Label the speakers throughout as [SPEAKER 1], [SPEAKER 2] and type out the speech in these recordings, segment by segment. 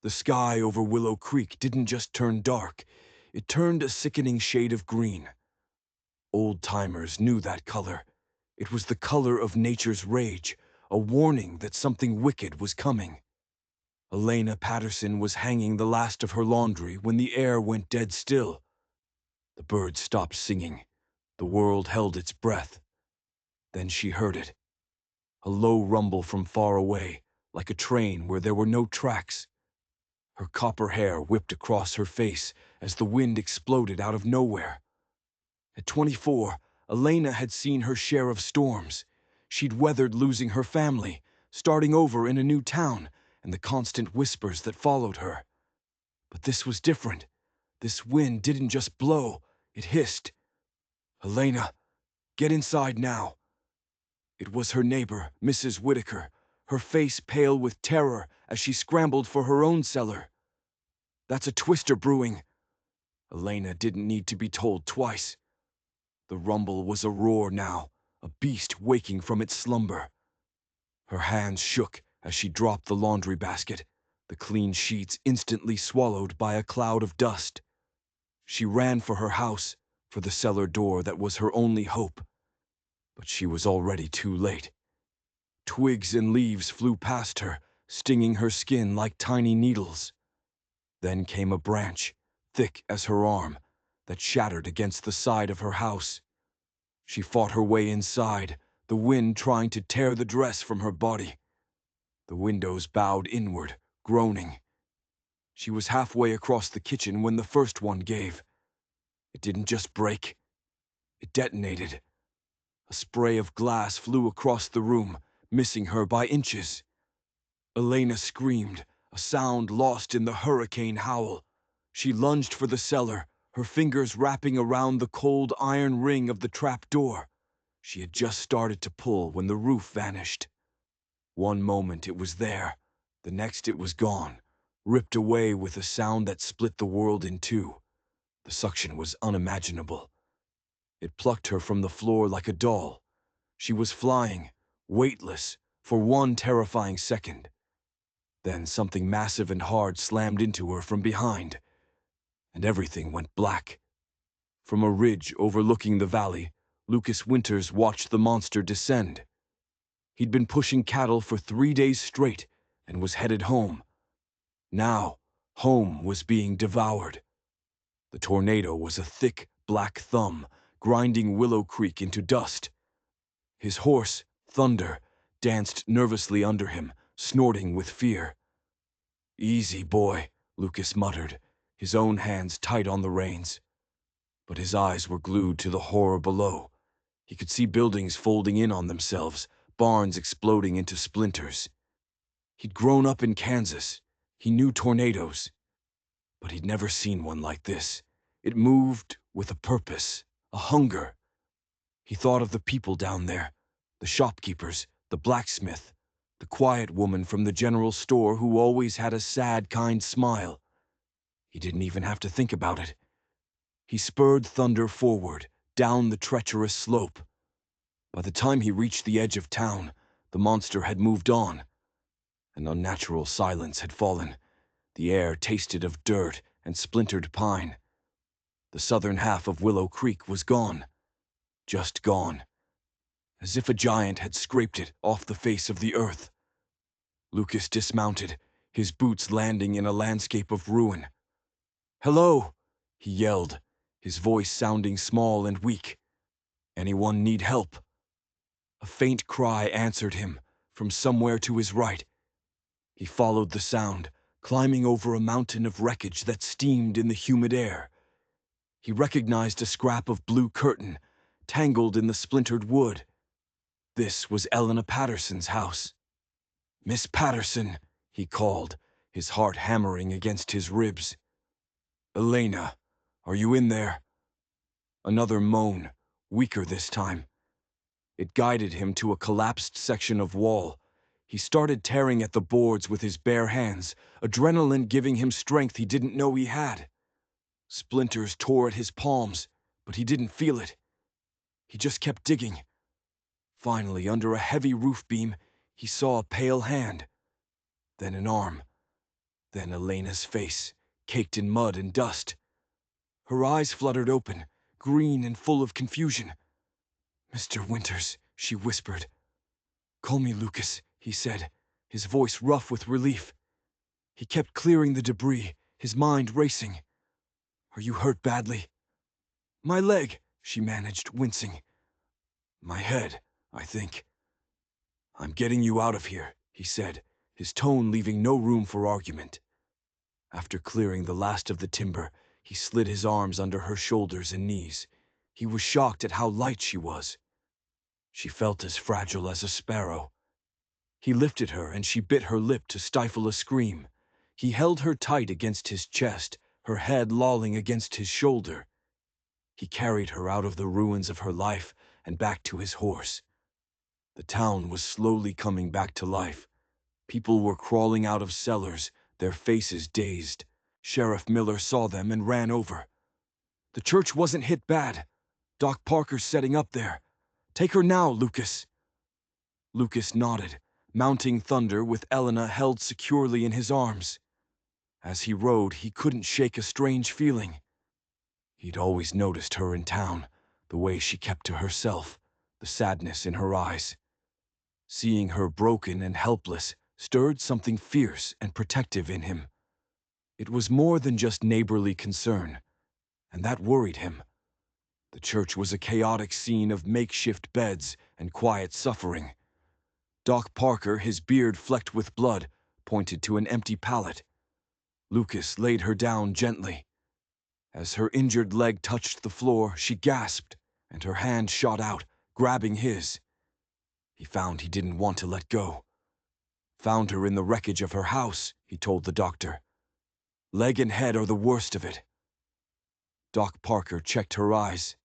[SPEAKER 1] The sky over Willow Creek didn't just turn dark, it turned a sickening shade of green. Old-timers knew that color. It was the color of nature's rage, a warning that something wicked was coming. Elena Patterson was hanging the last of her laundry when the air went dead still. The birds stopped singing. The world held its breath. Then she heard it. A low rumble from far away, like a train where there were no tracks. Her copper hair whipped across her face as the wind exploded out of nowhere. At 24, Elena had seen her share of storms. She'd weathered losing her family, starting over in a new town, and the constant whispers that followed her. But this was different. This wind didn't just blow, it hissed. "Elena, get inside now." It was her neighbor, Mrs. Whitaker, her face pale with terror as she scrambled for her own cellar. "That's a twister brewing." Elena didn't need to be told twice. The rumble was a roar now, a beast waking from its slumber. Her hands shook as she dropped the laundry basket, the clean sheets instantly swallowed by a cloud of dust. She ran for her house, for the cellar door that was her only hope. But she was already too late. Twigs and leaves flew past her, stinging her skin like tiny needles. Then came a branch, thick as her arm, that shattered against the side of her house. She fought her way inside, the wind trying to tear the dress from her body. The windows bowed inward, groaning. She was halfway across the kitchen when the first one gave. It didn't just break. It detonated. A spray of glass flew across the room, missing her by inches. Elena screamed, a sound lost in the hurricane howl. She lunged for the cellar, her fingers wrapping around the cold iron ring of the trap door. She had just started to pull when the roof vanished. One moment it was there, the next it was gone, ripped away with a sound that split the world in two. The suction was unimaginable. It plucked her from the floor like a doll. She was flying, weightless, for one terrifying second. Then something massive and hard slammed into her from behind, and everything went black. From a ridge overlooking the valley, Lucas Winters watched the monster descend. He'd been pushing cattle for 3 days straight and was headed home. Now, home was being devoured. The tornado was a thick, black thumb, grinding Willow Creek into dust. His horse, Thunder, danced nervously under him, snorting with fear. "Easy, boy," Lucas muttered, his own hands tight on the reins. But his eyes were glued to the horror below. He could see buildings folding in on themselves, barns exploding into splinters. He'd grown up in Kansas. He knew tornadoes. But he'd never seen one like this. It moved with a purpose, a hunger. He thought of the people down there, the shopkeepers, the blacksmith, the quiet woman from the general store who always had a sad, kind smile. He didn't even have to think about it. He spurred Thunder forward, down the treacherous slope. By the time he reached the edge of town, the monster had moved on. An unnatural silence had fallen. The air tasted of dirt and splintered pine. The southern half of Willow Creek was gone. Just gone. As if a giant had scraped it off the face of the earth. Lucas dismounted, his boots landing in a landscape of ruin. "Hello," he yelled, his voice sounding small and weak. "Anyone need help?" A faint cry answered him from somewhere to his right. He followed the sound, climbing over a mountain of wreckage that steamed in the humid air. He recognized a scrap of blue curtain, tangled in the splintered wood. This was Elena Patterson's house. "Miss Patterson," he called, his heart hammering against his ribs. "Elena, are you in there?" Another moan, weaker this time. It guided him to a collapsed section of wall. He started tearing at the boards with his bare hands, adrenaline giving him strength he didn't know he had. Splinters tore at his palms, but he didn't feel it. He just kept digging. Finally, under a heavy roof beam, he saw a pale hand, then an arm. Then Elena's face, caked in mud and dust. Her eyes fluttered open, green and full of confusion. "Mr. Winters," she whispered. "Call me Lucas," he said, his voice rough with relief. He kept clearing the debris, his mind racing. "Are you hurt badly?" "My leg," she managed, wincing. "My head, I think." "I'm getting you out of here," he said, his tone leaving no room for argument. After clearing the last of the timber, he slid his arms under her shoulders and knees. He was shocked at how light she was. She felt as fragile as a sparrow. He lifted her and she bit her lip to stifle a scream. He held her tight against his chest, her head lolling against his shoulder. He carried her out of the ruins of her life and back to his horse. The town was slowly coming back to life. People were crawling out of cellars, their faces dazed. Sheriff Miller saw them and ran over. "The church wasn't hit bad. Doc Parker's setting up there. Take her now, Lucas." Lucas nodded, mounting Thunder with Elena held securely in his arms. As he rode, he couldn't shake a strange feeling. He'd always noticed her in town, the way she kept to herself, the sadness in her eyes. Seeing her broken and helpless stirred something fierce and protective in him. It was more than just neighborly concern, and that worried him. The church was a chaotic scene of makeshift beds and quiet suffering. Doc Parker, his beard flecked with blood, pointed to an empty pallet. Lucas laid her down gently. As her injured leg touched the floor, she gasped, and her hand shot out, grabbing his. He found he didn't want to let go. "Found her in the wreckage of her house," he told the doctor. "Leg and head are the worst of it." Doc Parker checked her eyes.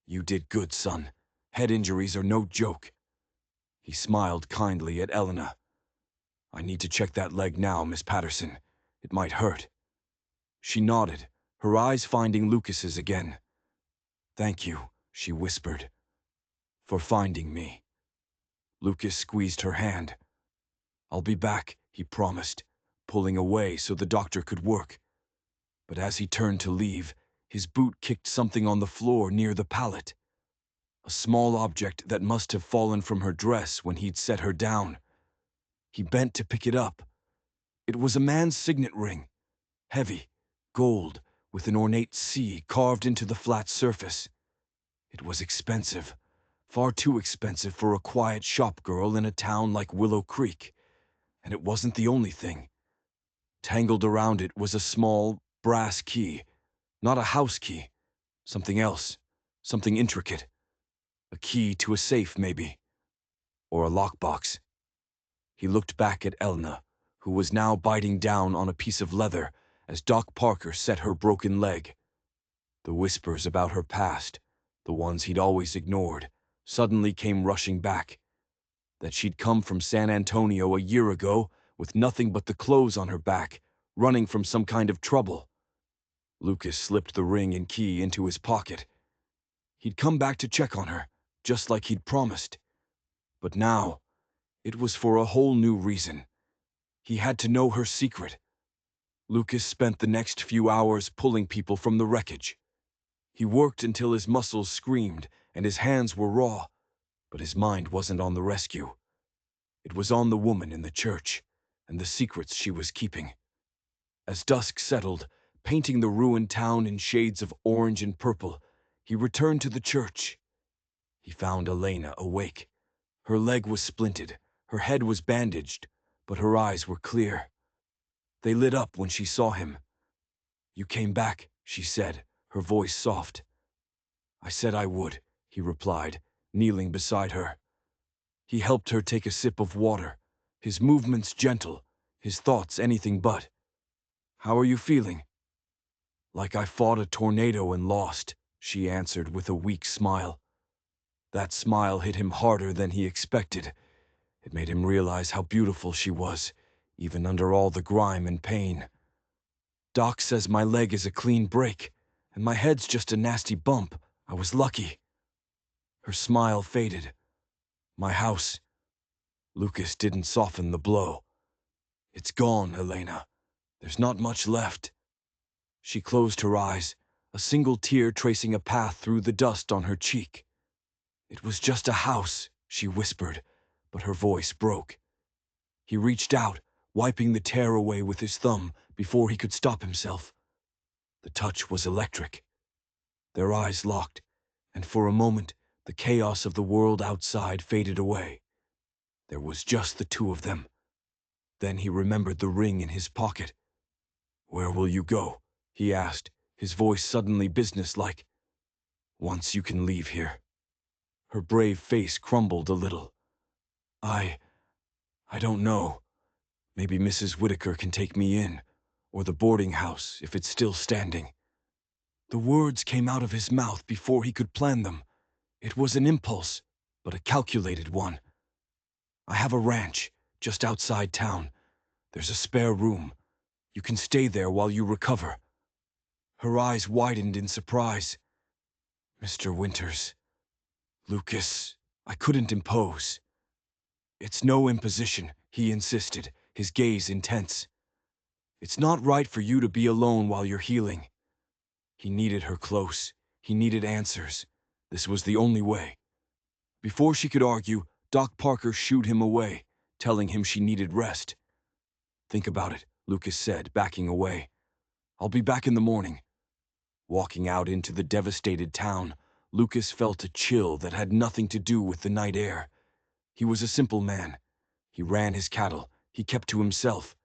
[SPEAKER 1] "You did good, son. Head injuries are no joke." He smiled kindly at Elena. "I need to check that leg now, Miss Patterson. It might hurt." She nodded, her eyes finding Lucas's again. "Thank you," she whispered, "for finding me." Lucas squeezed her hand. "I'll be back," he promised, pulling away so the doctor could work. But as he turned to leave, his boot kicked something on the floor near the pallet. A small object that must have fallen from her dress when he'd set her down. He bent to pick it up. It was a man's signet ring, heavy, gold, with an ornate C carved into the flat surface. It was expensive, far too expensive for a quiet shop girl in a town like Willow Creek. And it wasn't the only thing. Tangled around it was a small, brass key. Not a house key. Something else. Something intricate. A key to a safe, maybe. Or a lockbox. He looked back at Elna, who was now biting down on a piece of leather as Doc Parker set her broken leg. The whispers about her past, the ones he'd always ignored, suddenly came rushing back. That she'd come from San Antonio a year ago with nothing but the clothes on her back, running from some kind of trouble. Lucas slipped the ring and key into his pocket. He'd come back to check on her, just like he'd promised. But now, it was for a whole new reason. He had to know her secret. Lucas spent the next few hours pulling people from the wreckage. He worked until his muscles screamed and his hands were raw, but his mind wasn't on the rescue. It was on the woman in the church and the secrets she was keeping. As dusk settled, painting the ruined town in shades of orange and purple, he returned to the church. He found Elena awake. Her leg was splinted, her head was bandaged, but her eyes were clear. They lit up when she saw him. "You came back," she said, her voice soft. "I said I would," he replied, kneeling beside her. He helped her take a sip of water, his movements gentle, his thoughts anything but. "How are you feeling?" "Like I fought a tornado and lost," she answered with a weak smile. That smile hit him harder than he expected. It made him realize how beautiful she was, even under all the grime and pain. "Doc says my leg is a clean break, and my head's just a nasty bump. I was lucky." Her smile faded. "My house." Lucas didn't soften the blow. "It's gone, Elena. There's not much left. She closed her eyes, a single tear tracing a path through the dust on her cheek. It was just a house, she whispered, but her voice broke. He reached out, wiping the tear away with his thumb before he could stop himself. The touch was electric. Their eyes locked, and for a moment, the chaos of the world outside faded away. There was just the two of them. Then he remembered the ring in his pocket. "Where will you go?" he asked, his voice suddenly businesslike. "Once you can leave here." Her brave face crumbled a little. I don't know. Maybe Mrs. Whitaker can take me in, or the boarding house, if it's still standing." The words came out of his mouth before he could plan them. It was an impulse, but a calculated one. "I have a ranch, just outside town. There's a spare room. You can stay there while you recover." Her eyes widened in surprise. "Mr. Winters, Lucas, I couldn't impose." "It's no imposition," he insisted, his gaze intense. "It's not right for you to be alone while you're healing." He needed her close. He needed answers. This was the only way. Before she could argue, Doc Parker shooed him away, telling him she needed rest. "Think about it," Lucas said, backing away. "I'll be back in the morning." Walking out into the devastated town, Lucas felt a chill that had nothing to do with the night air. He was a simple man. He ran his cattle. He kept to himself.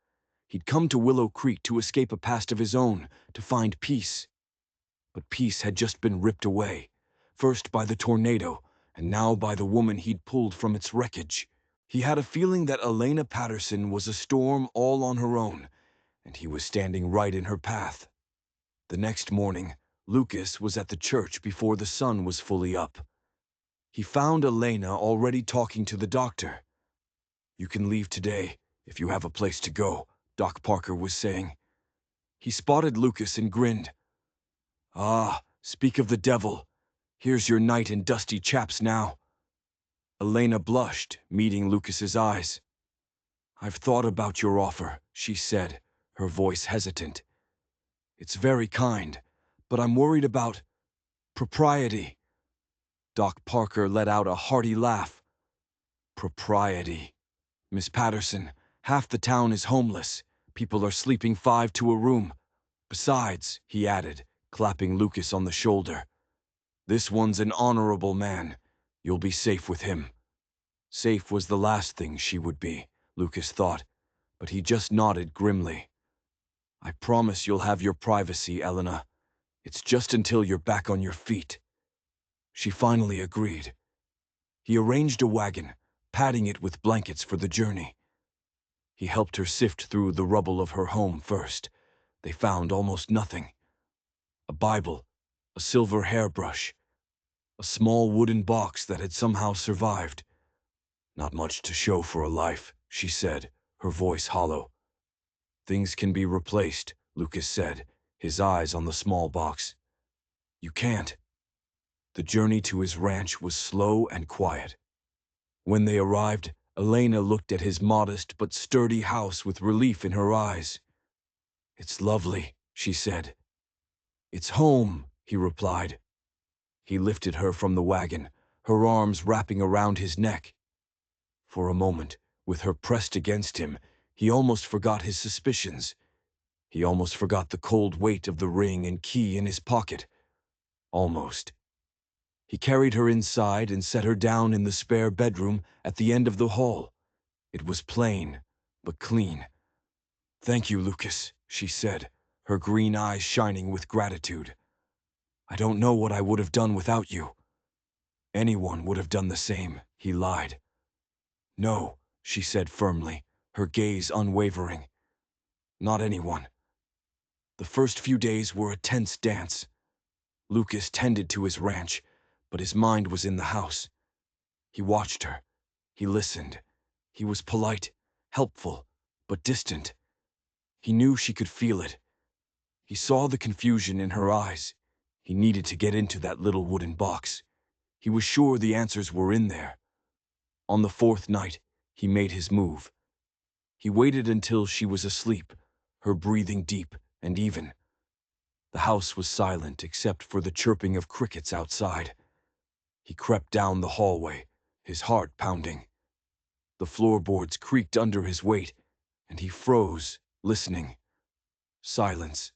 [SPEAKER 1] He'd come to Willow Creek to escape a past of his own, to find peace. But peace had just been ripped away, first by the tornado, and now by the woman he'd pulled from its wreckage. He had a feeling that Elena Patterson was a storm all on her own, and he was standing right in her path. The next morning, Lucas was at the church before the sun was fully up. He found Elena already talking to the doctor. "You can leave today, if you have a place to go," Doc Parker was saying. He spotted Lucas and grinned. "Ah, speak of the devil. Here's your night in dusty chaps now." Elena blushed, meeting Lucas's eyes. "I've thought about your offer," she said, her voice hesitant. "It's very kind, but I'm worried about propriety." Doc Parker let out a hearty laugh. "Propriety. Miss Patterson, half the town is homeless. People are sleeping 5 to a room. Besides," he added, clapping Lucas on the shoulder, "this one's an honorable man. You'll be safe with him." Safe was the last thing she would be, Lucas thought, but he just nodded grimly. "I promise you'll have your privacy, Elena. It's just until you're back on your feet." She finally agreed. He arranged a wagon, padding it with blankets for the journey. He helped her sift through the rubble of her home first. They found almost nothing. A Bible, a silver hairbrush, a small wooden box that had somehow survived. "Not much to show for a life," she said, her voice hollow. "Things can be replaced," Lucas said, his eyes on the small box. "You can't." The journey to his ranch was slow and quiet. When they arrived, Elena looked at his modest but sturdy house with relief in her eyes. "It's lovely," she said. "It's home," he replied. He lifted her from the wagon, her arms wrapping around his neck. For a moment, with her pressed against him, he almost forgot his suspicions. He almost forgot the cold weight of the ring and key in his pocket. Almost. He carried her inside and set her down in the spare bedroom at the end of the hall. It was plain, but clean. "Thank you, Lucas," she said, her green eyes shining with gratitude. "I don't know what I would have done without you." "Anyone would have done the same," he lied. "No," she said firmly, her gaze unwavering. "Not anyone." The first few days were a tense dance. Lucas tended to his ranch, but his mind was in the house. He watched her. He listened. He was polite, helpful, but distant. He knew she could feel it. He saw the confusion in her eyes. He needed to get into that little wooden box. He was sure the answers were in there. On the 4th night, he made his move. He waited until she was asleep, her breathing deep and even. The house was silent except for the chirping of crickets outside. He crept down the hallway, his heart pounding. The floorboards creaked under his weight, and he froze, listening. Silence.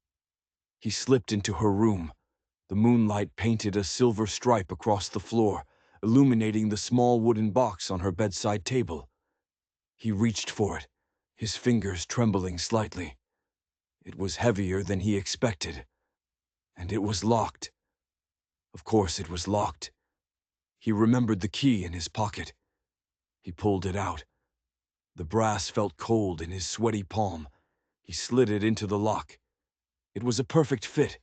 [SPEAKER 1] He slipped into her room. The moonlight painted a silver stripe across the floor, illuminating the small wooden box on her bedside table. He reached for it, his fingers trembling slightly. It was heavier than he expected, and it was locked. Of course it was locked. He remembered the key in his pocket. He pulled it out. The brass felt cold in his sweaty palm. He slid it into the lock. It was a perfect fit.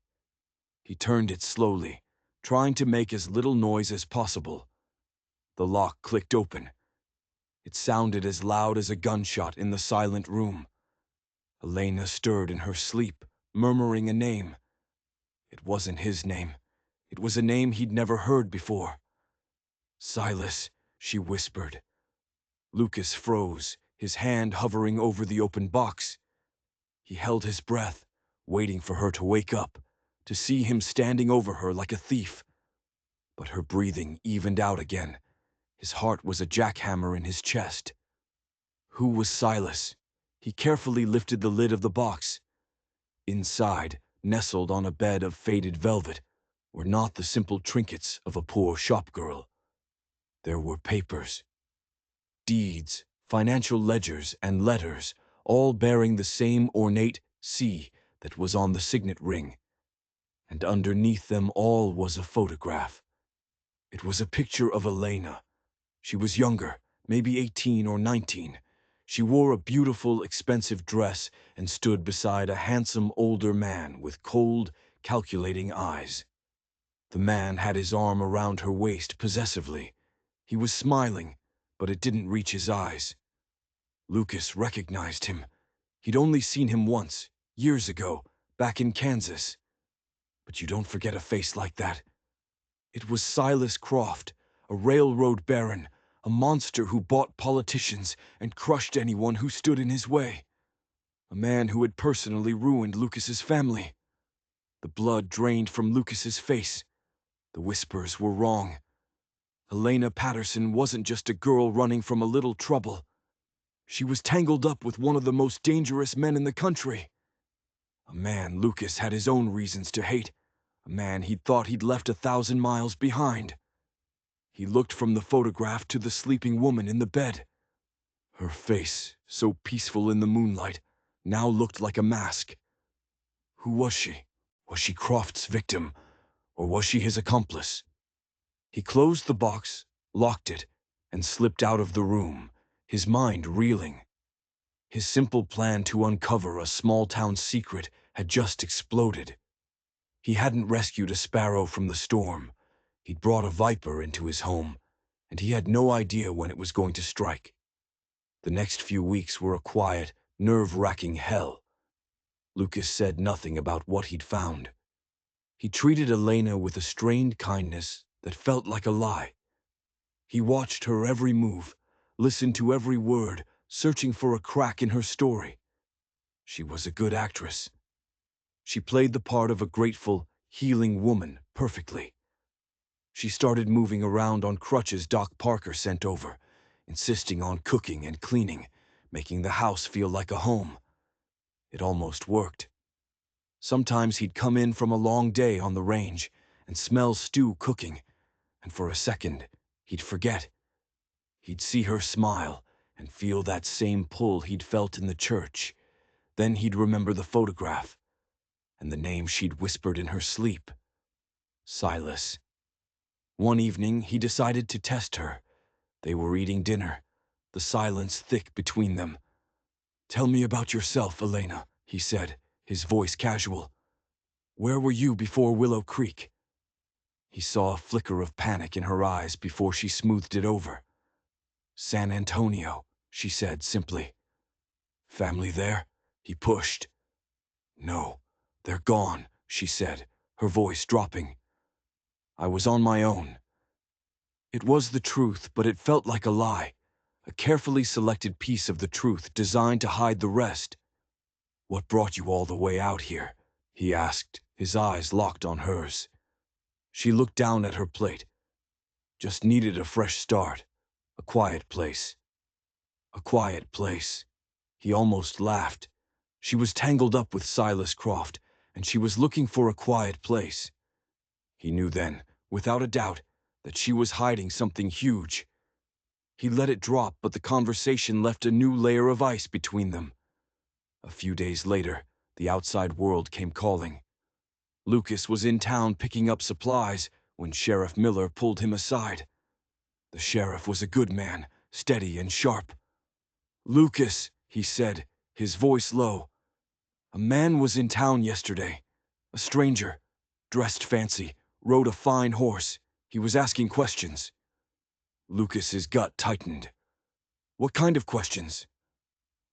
[SPEAKER 1] He turned it slowly, trying to make as little noise as possible. The lock clicked open. It sounded as loud as a gunshot in the silent room. Elena stirred in her sleep, murmuring a name. It wasn't his name. It was a name he'd never heard before. "Silas," she whispered. Lucas froze, his hand hovering over the open box. He held his breath, waiting for her to wake up, to see him standing over her like a thief. But her breathing evened out again. His heart was a jackhammer in his chest. Who was Silas? He carefully lifted the lid of the box. Inside, nestled on a bed of faded velvet, were not the simple trinkets of a poor shopgirl. There were papers. Deeds, financial ledgers, and letters, all bearing the same ornate C that was on the signet ring. And underneath them all was a photograph. It was a picture of Elena. She was younger, maybe 18 or 19. She wore a beautiful, expensive dress and stood beside a handsome older man with cold, calculating eyes. The man had his arm around her waist possessively. He was smiling, but it didn't reach his eyes. Lucas recognized him. He'd only seen him once, years ago, back in Kansas. But you don't forget a face like that. It was Silas Croft, a railroad baron, a monster who bought politicians and crushed anyone who stood in his way. A man who had personally ruined Lucas's family. The blood drained from Lucas's face. The whispers were wrong. Elena Patterson wasn't just a girl running from a little trouble. She was tangled up with one of the most dangerous men in the country. A man Lucas had his own reasons to hate. A man he'd thought he'd left 1,000 miles behind. He looked from the photograph to the sleeping woman in the bed. Her face, so peaceful in the moonlight, now looked like a mask. Who was she? Was she Croft's victim, or was she his accomplice? He closed the box, locked it, and slipped out of the room, his mind reeling. His simple plan to uncover a small-town secret had just exploded. He hadn't rescued a sparrow from the storm. He'd brought a viper into his home, and he had no idea when it was going to strike. The next few weeks were a quiet, nerve-wracking hell. Lucas said nothing about what he'd found. He treated Elena with a strained kindness that felt like a lie. He watched her every move, listened to every word, searching for a crack in her story. She was a good actress. She played the part of a grateful, healing woman perfectly. She started moving around on crutches Doc Parker sent over, insisting on cooking and cleaning, making the house feel like a home. It almost worked. Sometimes he'd come in from a long day on the range and smell stew cooking, and for a second, he'd forget. He'd see her smile and feel that same pull he'd felt in the church. Then he'd remember the photograph and the name she'd whispered in her sleep. Silas. One evening, he decided to test her. They were eating dinner, the silence thick between them. "Tell me about yourself, Elena," he said, his voice casual. "Where were you before Willow Creek?" He saw a flicker of panic in her eyes before she smoothed it over. "San Antonio," she said simply. "Family there?" He pushed. "No, they're gone," she said, her voice dropping. "I was on my own." It was the truth, but it felt like a lie, a carefully selected piece of the truth designed to hide the rest. "What brought you all the way out here?" he asked, his eyes locked on hers. She looked down at her plate. "Just needed a fresh start. A quiet place." A quiet place. He almost laughed. She was tangled up with Silas Croft, and she was looking for a quiet place. He knew then, without a doubt, that she was hiding something huge. He let it drop, but the conversation left a new layer of ice between them. A few days later, the outside world came calling. Lucas was in town picking up supplies when Sheriff Miller pulled him aside. The sheriff was a good man, steady and sharp. "Lucas," he said, his voice low, "a man was in town yesterday. A stranger, dressed fancy, rode a fine horse. He was asking questions." Lucas's gut tightened. "What kind of questions?"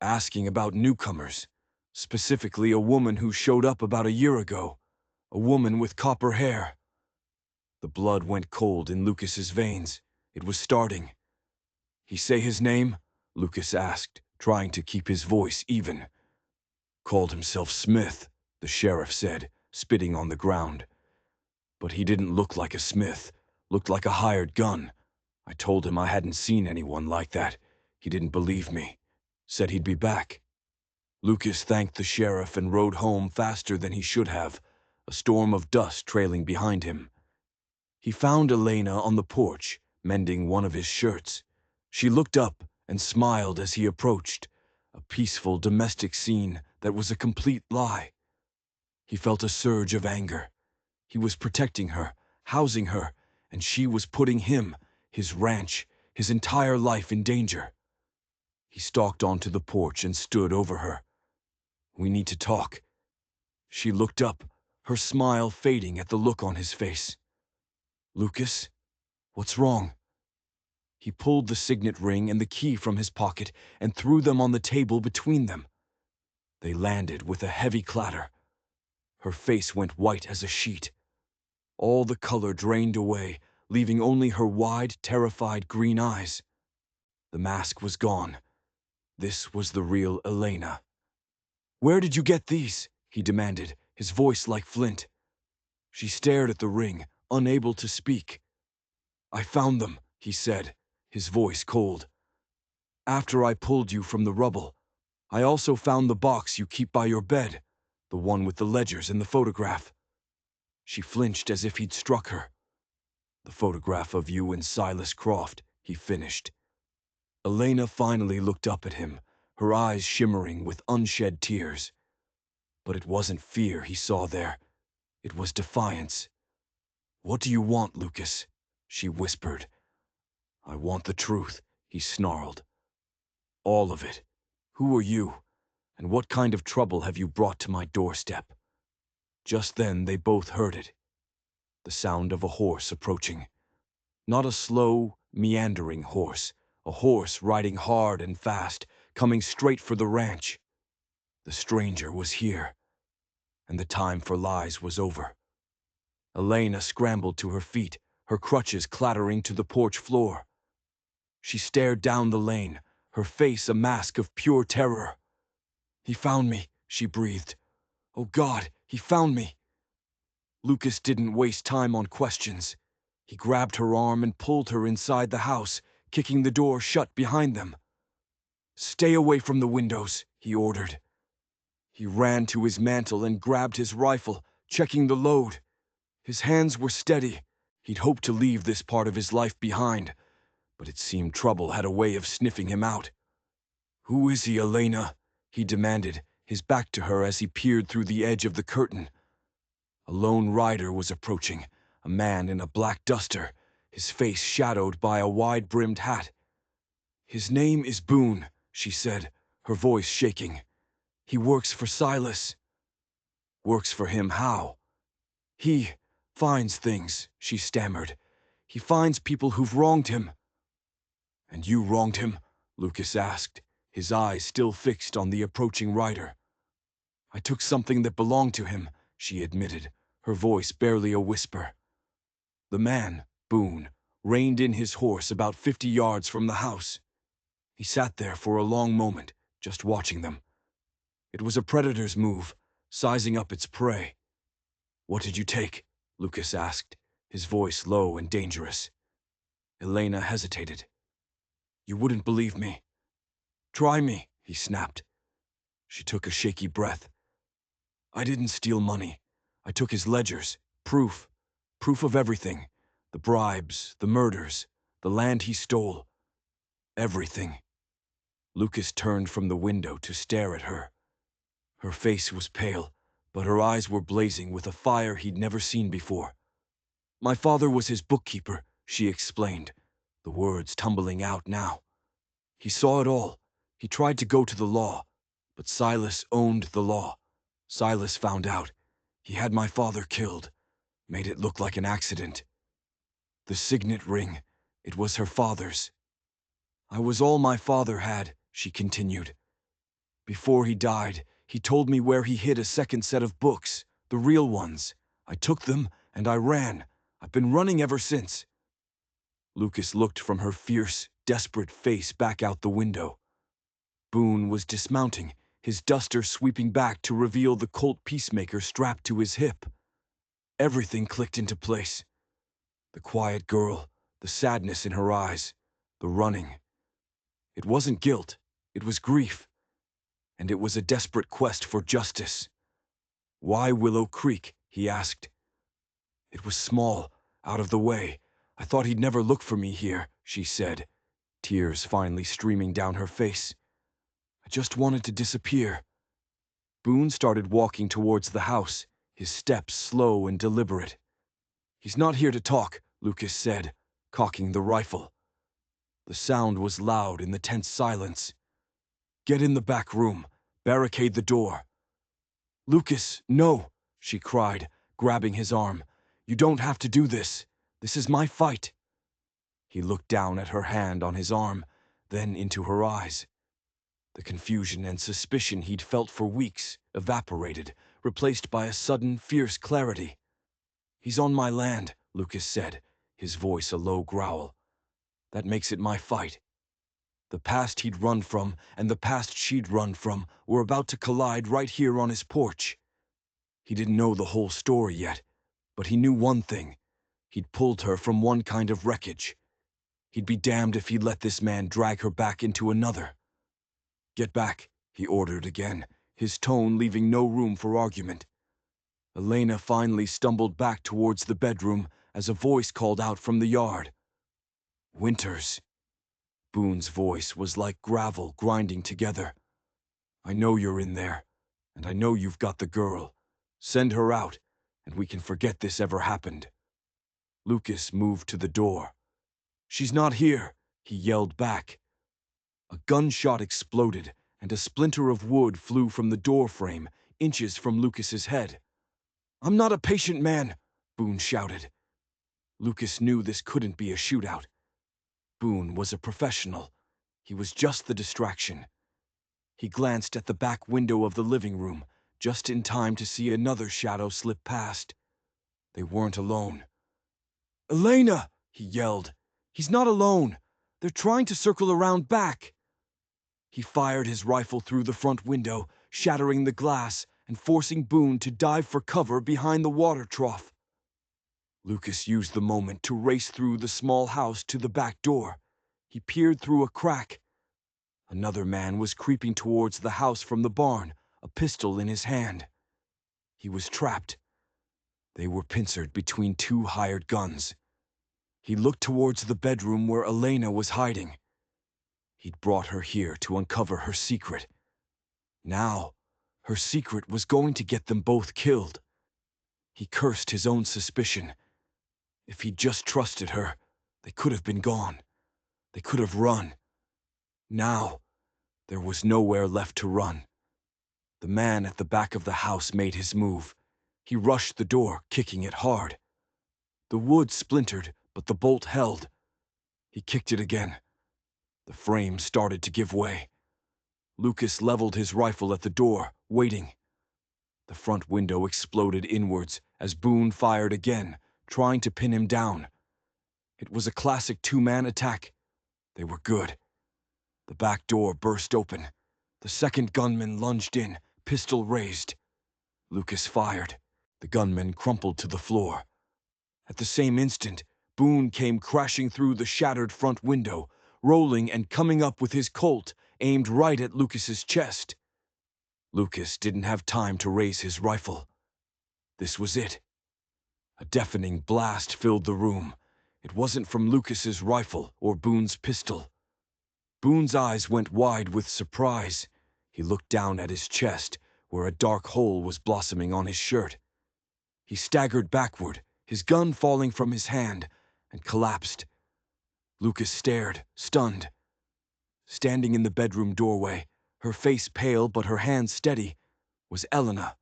[SPEAKER 1] "Asking about newcomers. Specifically a woman who showed up about a year ago. A woman with copper hair." The blood went cold in Lucas's veins. It was starting. "He say his name?" Lucas asked, trying to keep his voice even. "Called himself Smith," the sheriff said, spitting on the ground. "But he didn't look like a smith. Looked like a hired gun. I told him I hadn't seen anyone like that. He didn't believe me. Said he'd be back." Lucas thanked the sheriff and rode home faster than he should have, a storm of dust trailing behind him. He found Elena on the porch, mending one of his shirts. She looked up and smiled as he approached, a peaceful domestic scene that was a complete lie. He felt a surge of anger. He was protecting her, housing her, and she was putting him, his ranch, his entire life in danger. He stalked onto the porch and stood over her. "We need to talk." She looked up, her smile fading at the look on his face. "Lucas, what's wrong?" He pulled the signet ring and the key from his pocket and threw them on the table between them. They landed with a heavy clatter. Her face went white as a sheet. All the color drained away, leaving only her wide, terrified green eyes. The mask was gone. This was the real Elena. "Where did you get these?" he demanded, his voice like flint. She stared at the ring, unable to speak. "I found them," he said, his voice cold. "After I pulled you from the rubble. I also found the box you keep by your bed, the one with the ledgers and the photograph." She flinched as if he'd struck her. "The photograph of you and Silas Croft," he finished. Elena finally looked up at him, her eyes shimmering with unshed tears. But it wasn't fear he saw there. It was defiance. "What do you want, Lucas?" she whispered. "I want the truth," he snarled. "All of it. Who are you? And what kind of trouble have you brought to my doorstep?" Just then they both heard it. The sound of a horse approaching. Not a slow, meandering horse. A horse riding hard and fast, coming straight for the ranch. The stranger was here. And the time for lies was over. Elena scrambled to her feet, her crutches clattering to the porch floor. She stared down the lane, her face a mask of pure terror. "He found me," she breathed. "Oh God, he found me." Lucas didn't waste time on questions. He grabbed her arm and pulled her inside the house, kicking the door shut behind them. "Stay away from the windows," he ordered. He ran to his mantel and grabbed his rifle, checking the load. His hands were steady. He'd hoped to leave this part of his life behind, but it seemed trouble had a way of sniffing him out. "Who is he, Elena?" he demanded, his back to her as he peered through the edge of the curtain. A lone rider was approaching, a man in a black duster, his face shadowed by a wide-brimmed hat. "His name is Boone," she said, her voice shaking. "He works for Silas." "Works for him how?" "He finds things," she stammered. "He finds people who've wronged him." "And you wronged him?" Lucas asked, his eyes still fixed on the approaching rider. "I took something that belonged to him," she admitted, her voice barely a whisper. The man, Boone, reined in his horse about 50 yards from the house. He sat there for a long moment, just watching them. It was a predator's move, sizing up its prey. "What did you take?" Lucas asked, his voice low and dangerous. Elena hesitated. "You wouldn't believe me." "Try me," he snapped. She took a shaky breath. "I didn't steal money. I took his ledgers, proof of everything. The bribes, the murders, the land he stole. Everything." Lucas turned from the window to stare at her. Her face was pale, but her eyes were blazing with a fire he'd never seen before. "My father was his bookkeeper," she explained, the words tumbling out now. "He saw it all. He tried to go to the law, but Silas owned the law. Silas found out. He had my father killed, made it look like an accident. The signet ring, it was her father's. I was all my father had," she continued. "Before he died, he told me where he hid a second set of books, the real ones. I took them, and I ran. I've been running ever since." Lucas looked from her fierce, desperate face back out the window. Boone was dismounting, his duster sweeping back to reveal the Colt Peacemaker strapped to his hip. Everything clicked into place. The quiet girl, the sadness in her eyes, the running. It wasn't guilt, it was grief. And it was a desperate quest for justice. "Why Willow Creek?" he asked. "It was small, out of the way. I thought he'd never look for me here," she said, tears finally streaming down her face. "I just wanted to disappear." Boone started walking towards the house, his steps slow and deliberate. "He's not here to talk," Lucas said, cocking the rifle. The sound was loud in the tense silence. "Get in the back room. Barricade the door." "Lucas, no," she cried, grabbing his arm. "You don't have to do this. This is my fight." He looked down at her hand on his arm, then into her eyes. The confusion and suspicion he'd felt for weeks evaporated, replaced by a sudden, fierce clarity. "He's on my land," Lucas said, his voice a low growl. "That makes it my fight." The past he'd run from and the past she'd run from were about to collide right here on his porch. He didn't know the whole story yet, but he knew one thing. He'd pulled her from one kind of wreckage. He'd be damned if he'd let this man drag her back into another. "Get back," he ordered again, his tone leaving no room for argument. Elena finally stumbled back towards the bedroom as a voice called out from the yard. "Winters." Boone's voice was like gravel grinding together. "I know you're in there, and I know you've got the girl. Send her out, and we can forget this ever happened." Lucas moved to the door. "She's not here," he yelled back. A gunshot exploded, and a splinter of wood flew from the door frame, inches from Lucas's head. "I'm not a patient man," Boone shouted. Lucas knew this couldn't be a shootout. Boone was a professional. He was just the distraction. He glanced at the back window of the living room, just in time to see another shadow slip past. They weren't alone. "Elena!" he yelled. "He's not alone. They're trying to circle around back." He fired his rifle through the front window, shattering the glass and forcing Boone to dive for cover behind the water trough. Lucas used the moment to race through the small house to the back door. He peered through a crack. Another man was creeping towards the house from the barn, a pistol in his hand. He was trapped. They were pincered between two hired guns. He looked towards the bedroom where Elena was hiding. He'd brought her here to uncover her secret. Now, her secret was going to get them both killed. He cursed his own suspicion. If he'd just trusted her, they could have been gone. They could have run. Now, there was nowhere left to run. The man at the back of the house made his move. He rushed the door, kicking it hard. The wood splintered, but the bolt held. He kicked it again. The frame started to give way. Lucas leveled his rifle at the door, waiting. The front window exploded inwards as Boone fired again, trying to pin him down. It was a classic two-man attack. They were good. The back door burst open. The second gunman lunged in, pistol raised. Lucas fired. The gunman crumpled to the floor. At the same instant, Boone came crashing through the shattered front window, rolling and coming up with his Colt, aimed right at Lucas's chest. Lucas didn't have time to raise his rifle. This was it. A deafening blast filled the room. It wasn't from Lucas's rifle or Boone's pistol. Boone's eyes went wide with surprise. He looked down at his chest, where a dark hole was blossoming on his shirt. He staggered backward, his gun falling from his hand, and collapsed. Lucas stared, stunned. Standing in the bedroom doorway, her face pale but her hands steady, was Elena.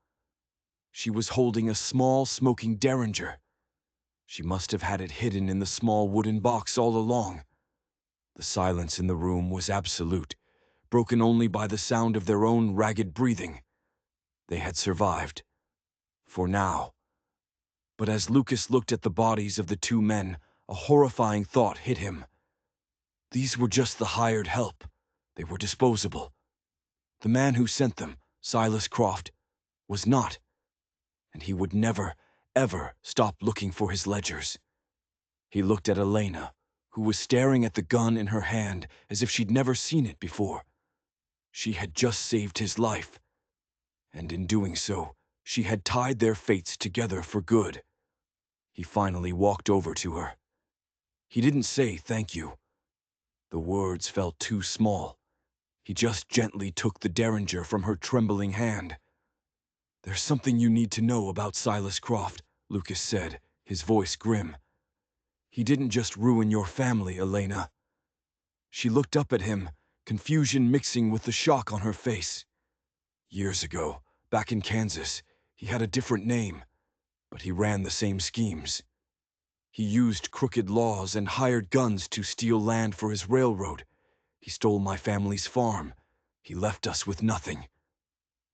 [SPEAKER 1] She was holding a small, smoking derringer. She must have had it hidden in the small wooden box all along. The silence in the room was absolute, broken only by the sound of their own ragged breathing. They had survived. For now. But as Lucas looked at the bodies of the two men, a horrifying thought hit him. These were just the hired help. They were disposable. The man who sent them, Silas Croft, was not. And he would never, ever stop looking for his ledgers. He looked at Elena, who was staring at the gun in her hand as if she'd never seen it before. She had just saved his life. And in doing so, she had tied their fates together for good. He finally walked over to her. He didn't say thank you. The words felt too small. He just gently took the derringer from her trembling hand. "There's something you need to know about Silas Croft," Lucas said, his voice grim. "He didn't just ruin your family, Elena." She looked up at him, confusion mixing with the shock on her face. Years ago, back in Kansas, he had a different name, but he ran the same schemes. He used crooked laws and hired guns to steal land for his railroad. He stole my family's farm. He left us with nothing.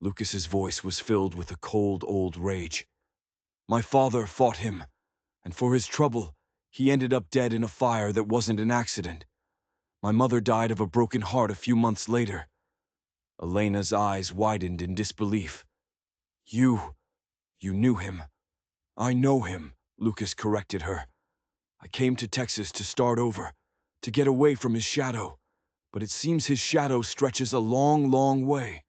[SPEAKER 1] Lucas's voice was filled with a cold old rage. My father fought him, and for his trouble, he ended up dead in a fire that wasn't an accident. My mother died of a broken heart a few months later. Elena's eyes widened in disbelief. You knew him." "I know him," Lucas corrected her. "I came to Texas to start over, to get away from his shadow, but it seems his shadow stretches a long, long way.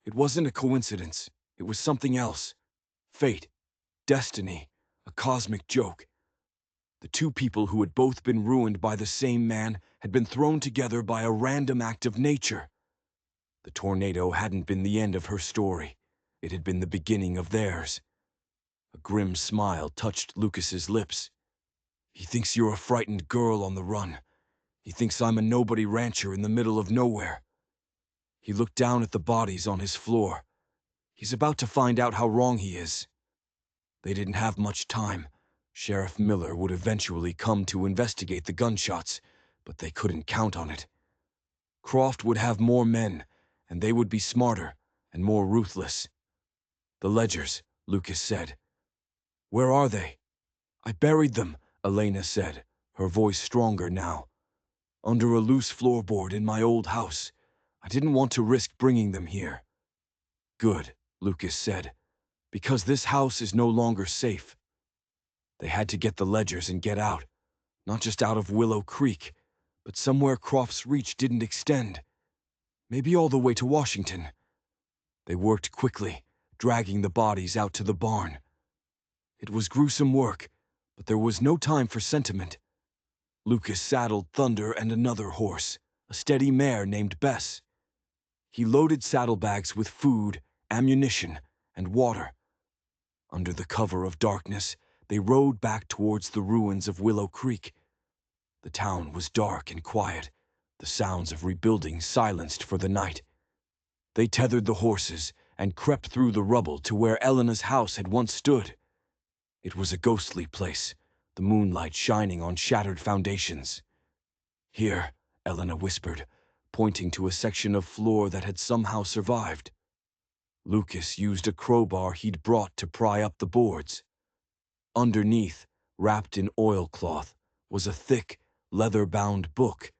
[SPEAKER 1] It wasn't a coincidence, it was something else. Fate, destiny, a cosmic joke. The two people who had both been ruined by the same man had been thrown together by a random act of nature. The tornado hadn't been the end of her story. It had been the beginning of theirs." A grim smile touched Lucas's lips. "He thinks you're a frightened girl on the run. He thinks I'm a nobody rancher in the middle of nowhere." He looked down at the bodies on his floor. He's about to find out how wrong he is. They didn't have much time. Sheriff Miller would eventually come to investigate the gunshots, but they couldn't count on it. Croft would have more men, and they would be smarter and more ruthless. "The ledgers," Lucas said. "Where are they?" "I buried them," Elena said, her voice stronger now. "Under a loose floorboard in my old house. I didn't want to risk bringing them here." "Good," Lucas said, "because this house is no longer safe." They had to get the ledgers and get out. Not just out of Willow Creek, but somewhere Croft's reach didn't extend. Maybe all the way to Washington. They worked quickly, dragging the bodies out to the barn. It was gruesome work, but there was no time for sentiment. Lucas saddled Thunder and another horse, a steady mare named Bess. He loaded saddlebags with food, ammunition, and water. Under the cover of darkness, they rode back towards the ruins of Willow Creek. The town was dark and quiet, the sounds of rebuilding silenced for the night. They tethered the horses and crept through the rubble to where Elena's house had once stood. It was a ghostly place, the moonlight shining on shattered foundations. "Here," Elena whispered, pointing to a section of floor that had somehow survived. Lucas used a crowbar he'd brought to pry up the boards. Underneath, wrapped in oilcloth, was a thick, leather-bound book.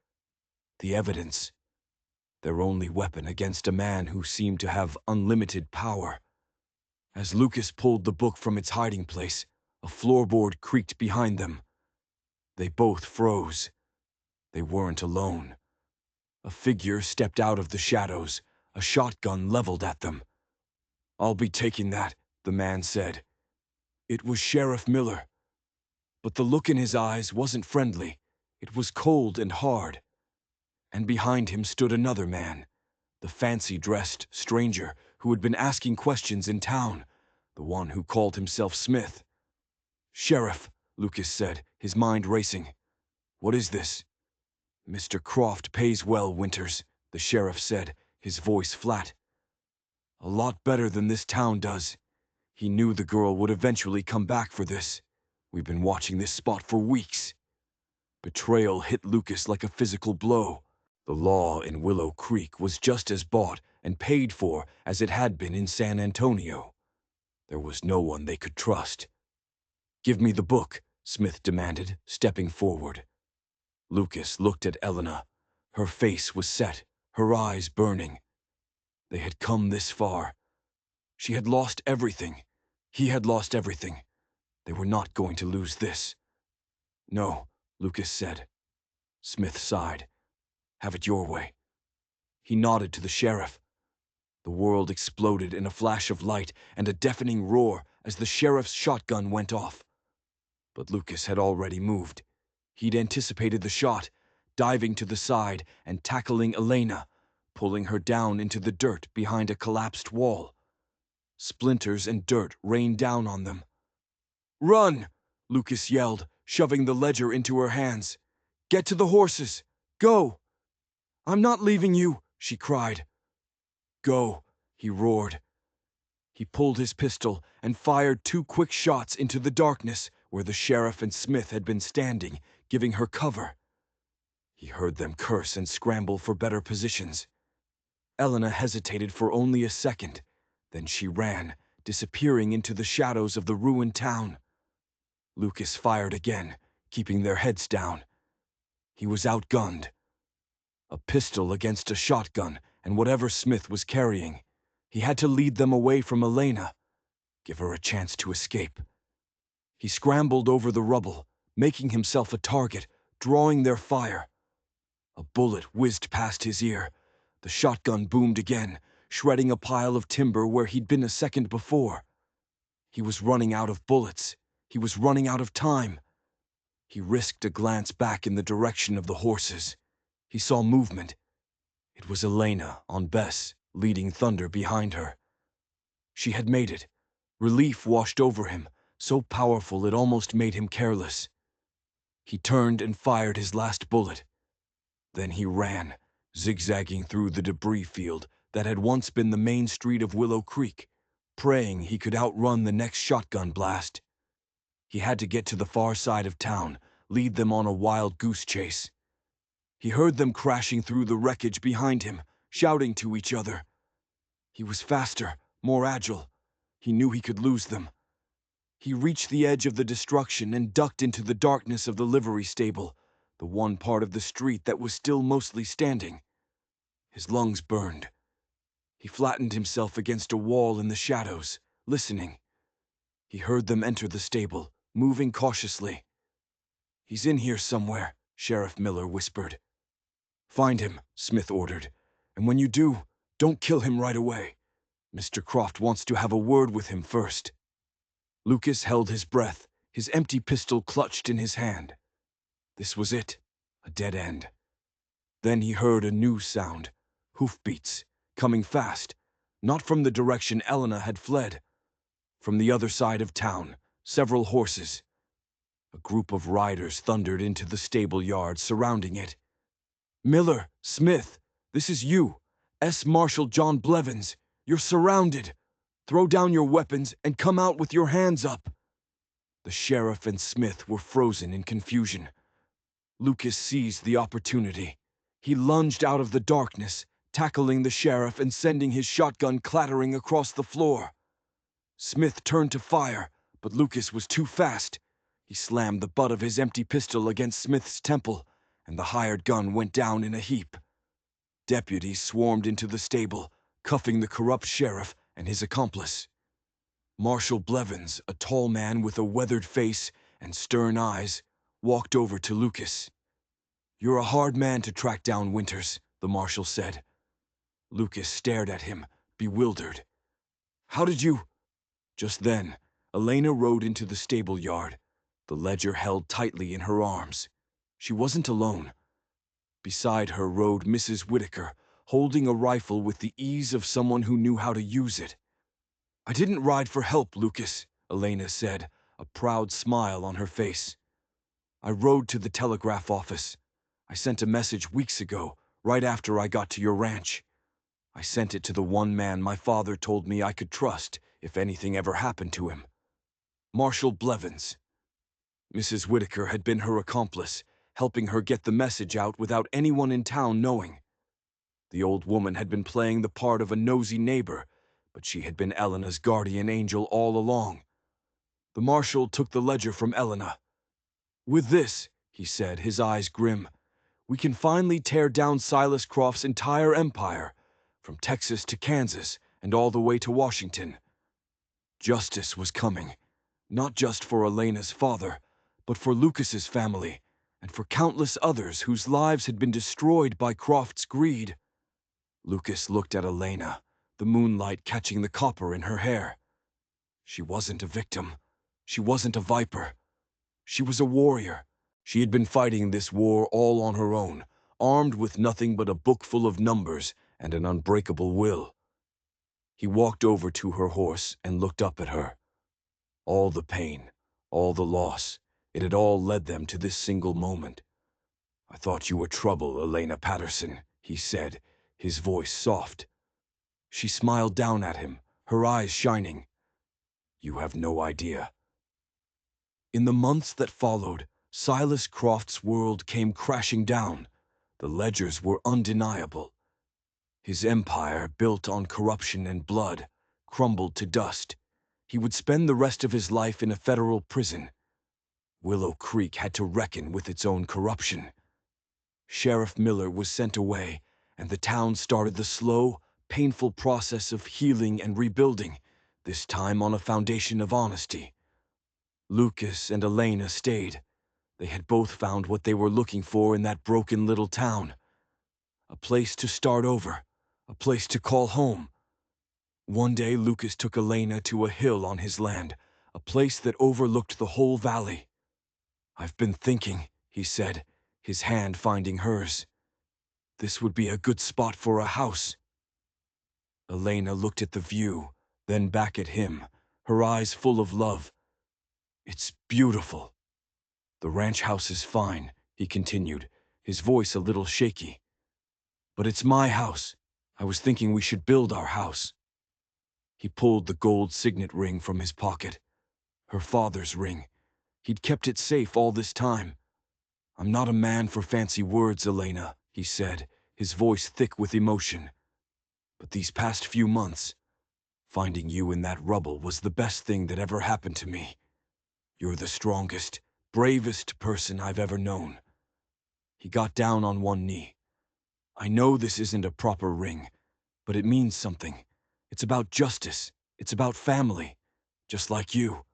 [SPEAKER 1] The evidence. their only weapon against a man who seemed to have unlimited power. As Lucas pulled the book from its hiding place, a floorboard creaked behind them. They both froze. They weren't alone. A figure stepped out of the shadows, a shotgun leveled at them. "I'll be taking that," the man said. It was Sheriff Miller. But the look in his eyes wasn't friendly. It was cold and hard. And behind him stood another man, the fancy-dressed stranger who had been asking questions in town, the one who called himself Smith. "Sheriff," Lucas said, his mind racing. "What is this?" "Mr. Croft pays well, Winters," the sheriff said, his voice flat. "A lot better than this town does. He knew the girl would eventually come back for this. We've been watching this spot for weeks." Betrayal hit Lucas like a physical blow. The law in Willow Creek was just as bought and paid for as it had been in San Antonio. There was no one they could trust. "Give me the book," Smith demanded, stepping forward. Lucas looked at Elena. Her face was set, her eyes burning. They had come this far. She had lost everything. He had lost everything. They were not going to lose this. "No," Lucas said. Smith sighed. "Have it your way." He nodded to the sheriff. The world exploded in a flash of light and a deafening roar as the sheriff's shotgun went off. But Lucas had already moved. He'd anticipated the shot, diving to the side and tackling Elena, pulling her down into the dirt behind a collapsed wall. Splinters and dirt rained down on them. "Run!" Lucas yelled, shoving the ledger into her hands. "Get to the horses! Go!" "I'm not leaving you!" she cried. "Go!" he roared. He pulled his pistol and fired 2 quick shots into the darkness where the sheriff and Smith had been standing, giving her cover. He heard them curse and scramble for better positions. Elena hesitated for only a second. Then she ran, disappearing into the shadows of the ruined town. Lucas fired again, keeping their heads down. He was outgunned. A pistol against a shotgun and whatever Smith was carrying. He had to lead them away from Elena, give her a chance to escape. He scrambled over the rubble, making himself a target, drawing their fire. A bullet whizzed past his ear. The shotgun boomed again, shredding a pile of timber where he'd been a second before. He was running out of bullets. He was running out of time. He risked a glance back in the direction of the horses. He saw movement. It was Elena on Bess, leading Thunder behind her. She had made it. Relief washed over him, so powerful it almost made him careless. He turned and fired his last bullet. Then he ran, zigzagging through the debris field that had once been the main street of Willow Creek, praying he could outrun the next shotgun blast. He had to get to the far side of town, lead them on a wild goose chase. He heard them crashing through the wreckage behind him, shouting to each other. He was faster, more agile. He knew he could lose them. He reached the edge of the destruction and ducked into the darkness of the livery stable, the one part of the street that was still mostly standing. His lungs burned. He flattened himself against a wall in the shadows, listening. He heard them enter the stable, moving cautiously. "He's in here somewhere," Sheriff Miller whispered. "Find him," Smith ordered. "And when you do, don't kill him right away. Mr. Croft wants to have a word with him first." Lucas held his breath, his empty pistol clutched in his hand. This was it, a dead end. Then he heard a new sound, hoofbeats, coming fast, not from the direction Elena had fled. From the other side of town, several horses. A group of riders thundered into the stable yard surrounding it. "Miller, Smith, this is you. S. Marshal John Blevins. You're surrounded. Throw down your weapons and come out with your hands up." The sheriff and Smith were frozen in confusion. Lucas seized the opportunity. He lunged out of the darkness, tackling the sheriff and sending his shotgun clattering across the floor. Smith turned to fire, but Lucas was too fast. He slammed the butt of his empty pistol against Smith's temple, and the hired gun went down in a heap. Deputies swarmed into the stable, cuffing the corrupt sheriff and his accomplice. Marshal Blevins, a tall man with a weathered face and stern eyes, walked over to Lucas. "You're a hard man to track down, Winters," the marshal said. Lucas stared at him, bewildered. "How did you—" Just then, Elena rode into the stable yard, the ledger held tightly in her arms. She wasn't alone. Beside her rode Mrs. Whitaker, holding a rifle with the ease of someone who knew how to use it. "I didn't ride for help, Lucas," Elena said, a proud smile on her face. "I rode to the telegraph office. I sent a message weeks ago, right after I got to your ranch. I sent it to the one man my father told me I could trust if anything ever happened to him. Marshal Blevins." Mrs. Whitaker had been her accomplice, helping her get the message out without anyone in town knowing. The old woman had been playing the part of a nosy neighbor, but she had been Elena's guardian angel all along. The marshal took the ledger from Elena. "With this," he said, his eyes grim, "we can finally tear down Silas Croft's entire empire, from Texas to Kansas and all the way to Washington." Justice was coming, not just for Elena's father, but for Lucas's family, and for countless others whose lives had been destroyed by Croft's greed. Lucas looked at Elena, the moonlight catching the copper in her hair. She wasn't a victim. She wasn't a viper. She was a warrior. She had been fighting this war all on her own, armed with nothing but a book full of numbers and an unbreakable will. He walked over to her horse and looked up at her. All the pain, all the loss, it had all led them to this single moment. "I thought you were trouble, Elena Patterson," he said, his voice soft. She smiled down at him, her eyes shining. "You have no idea." In the months that followed, Silas Croft's world came crashing down. The ledgers were undeniable. His empire, built on corruption and blood, crumbled to dust. He would spend the rest of his life in a federal prison. Willow Creek had to reckon with its own corruption. Sheriff Miller was sent away, and the town started the slow, painful process of healing and rebuilding, this time on a foundation of honesty. Lucas and Elena stayed. They had both found what they were looking for in that broken little town. A place to start over, a place to call home. One day Lucas took Elena to a hill on his land, a place that overlooked the whole valley. "I've been thinking," he said, his hand finding hers. "This would be a good spot for a house." Elena looked at the view, then back at him, her eyes full of love. "It's beautiful." "The ranch house is fine," he continued, his voice a little shaky. "But it's my house. I was thinking we should build our house." He pulled the gold signet ring from his pocket. Her father's ring. He'd kept it safe all this time. "I'm not a man for fancy words, Elena," he said, his voice thick with emotion. "But these past few months, finding you in that rubble was the best thing that ever happened to me. You're the strongest, bravest person I've ever known." He got down on one knee. "I know this isn't a proper ring, but it means something. It's about justice. It's about family. Just like you."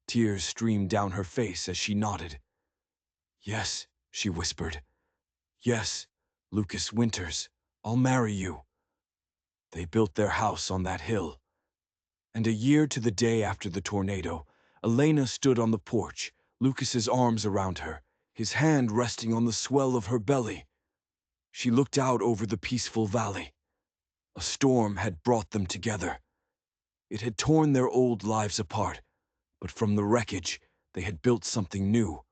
[SPEAKER 1] Tears streamed down her face as she nodded. "Yes," she whispered. "Yes, Lucas Winters, I'll marry you." They built their house on that hill. And a year to the day after the tornado, Elena stood on the porch, Lucas's arms around her, his hand resting on the swell of her belly. She looked out over the peaceful valley. A storm had brought them together. It had torn their old lives apart, but from the wreckage, they had built something new,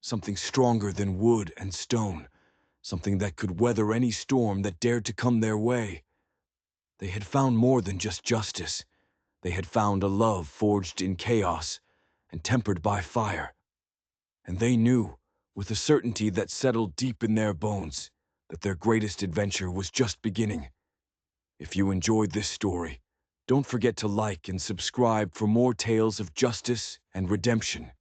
[SPEAKER 1] something stronger than wood and stone, something that could weather any storm that dared to come their way. They had found more than just justice. They had found a love forged in chaos and tempered by fire. And they knew, with a certainty that settled deep in their bones, that their greatest adventure was just beginning. If you enjoyed this story, don't forget to like and subscribe for more tales of justice and redemption.